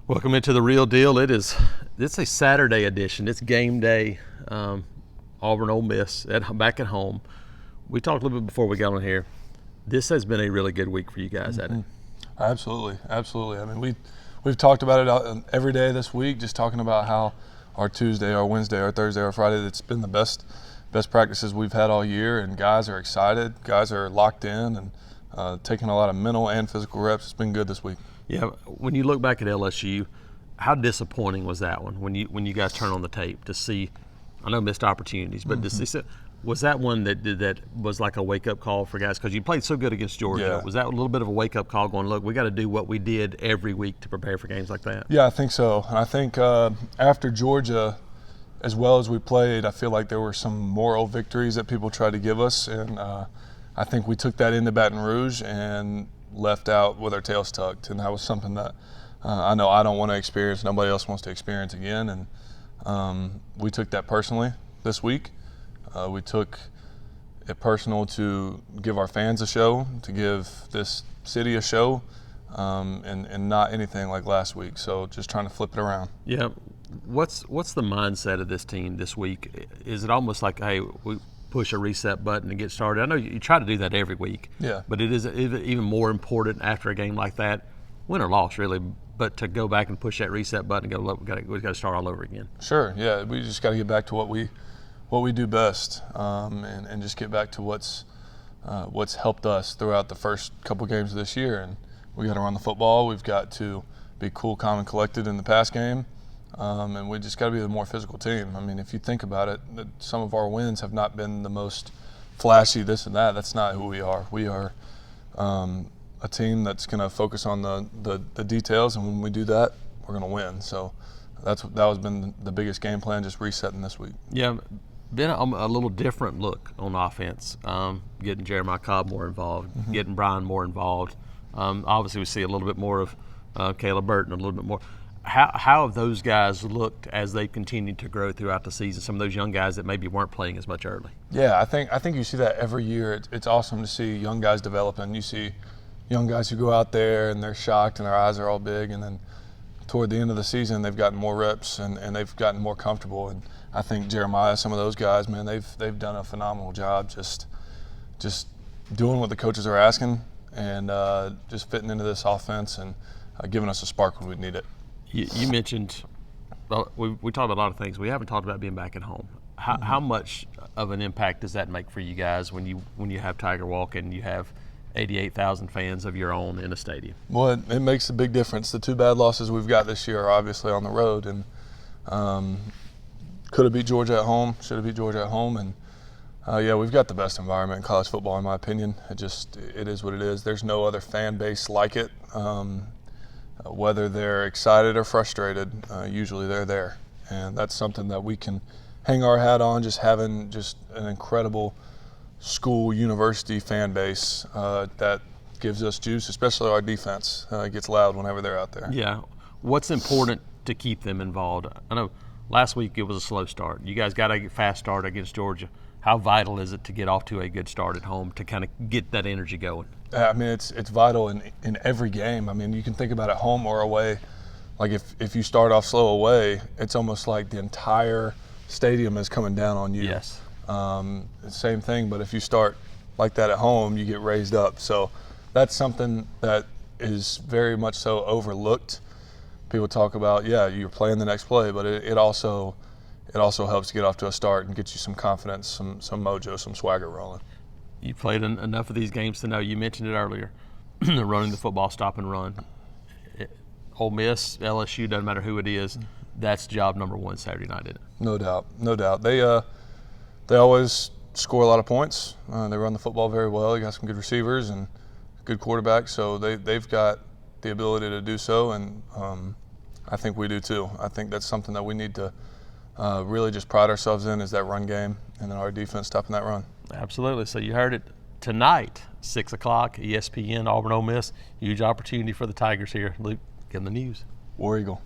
Welcome into the real deal. It's a Saturday edition. It's game day. Auburn, Ole Miss back at home. We talked a little bit before we got on here. This has been a really good week for you guys, hasn't it? Absolutely. I mean, we've talked about it every day this week, just talking about how our Tuesday, our Wednesday, our Thursday, our Friday, it's been the best practices we've had all year, and guys are excited. Guys are locked in and taking a lot of mental and physical reps. It's been good this week. Yeah. When you look back at LSU, how disappointing was that one when you guys turn on the tape to see? I know missed opportunities, but was that one that was like a wake up call for guys because you played so good against Georgia? Yeah. Was that a little bit of a wake up call? Going, look, we got to do what we did every week to prepare for games like that. Yeah, I think so. And I think after Georgia, as well as we played, I feel like there were some moral victories that people tried to give us, and I think we took that into Baton Rouge and left out with our tails tucked, and that was something that I know I don't want to experience. Nobody else wants to experience again, and we took that personally this week. We took it personal to give our fans a show, to give this city a show, and not anything like last week. So just trying to flip it around. Yeah. What's the mindset of this team this week? Is it almost like, hey, we push a reset button and get started? I know you try to do that every week. Yeah. But it is even more important after a game like that, win or loss, really. But to go back and push that reset button and go, look, we got to start all over again. Sure. Yeah. We just got to get back to what we do best, and just get back to what's helped us throughout the first couple games of this year. And we got to run the football. We've got to be cool, calm, and collected in the pass game. And we just got to be the more physical team. I mean, if you think about it, some of our wins have not been the most flashy, this and that. That's not who we are. We are a team that's going to focus on the details, and when we do that, we're going to win. So that has been the biggest game plan, just resetting this week. Yeah, been a little different look on offense. Getting Jeremiah Cobb more involved, getting Brian more involved. Obviously, we see a little bit more of Caleb Burton, a little bit more. How have those guys looked as they've continued to grow throughout the season? Some of those young guys that maybe weren't playing as much early. Yeah, I think you see that every year. It's awesome to see young guys developing. You see young guys who go out there and they're shocked and their eyes are all big, and then toward the end of the season they've gotten more reps and they've gotten more comfortable. And I think Jeremiah, some of those guys, man, they've done a phenomenal job just doing what the coaches are asking and just fitting into this offense and giving us a spark when we need it. You mentioned, well, we talked about a lot of things. We haven't talked about being back at home. How much of an impact does that make for you guys when you have Tiger Walk and you have 88,000 fans of your own in a stadium? Well, it makes a big difference. The two bad losses we've got this year are obviously on the road, and could have beat Georgia at home, should have beat Georgia at home, and yeah, we've got the best environment in college football, in my opinion. It is what it is. There's no other fan base like it. Whether they're excited or frustrated, usually they're there. And that's something that we can hang our hat on, just having just an incredible school, university fan base that gives us juice, especially our defense. It gets loud whenever they're out there. Yeah. What's important to keep them involved? I know last week it was a slow start. You guys got a fast start against Georgia. How vital is it to get off to a good start at home to kind of get that energy going? I mean, it's vital in every game. I mean, you can think about it home or away. Like if you start off slow away, it's almost like the entire stadium is coming down on you. Yes. Same thing, but if you start like that at home, you get raised up. So that's something that is very much so overlooked. People talk about, yeah, you're playing the next play, but it also helps to get off to a start and get you some confidence, some mojo, some swagger rolling. You played enough of these games to know. You mentioned it earlier, running the football, stop and run. Ole Miss, LSU, doesn't matter who it is, that's job number one Saturday night, isn't it? No doubt. They always score a lot of points. They run the football very well. They got some good receivers and good quarterbacks, so they've got the ability to do so, and I think we do too. I think that's something that we need to really just pride ourselves in, is that run game and then our defense stopping that run. Absolutely. So you heard it tonight, 6 o'clock, ESPN, Auburn, Ole Miss. Huge opportunity for the Tigers here. Luke, give them the news. War Eagle.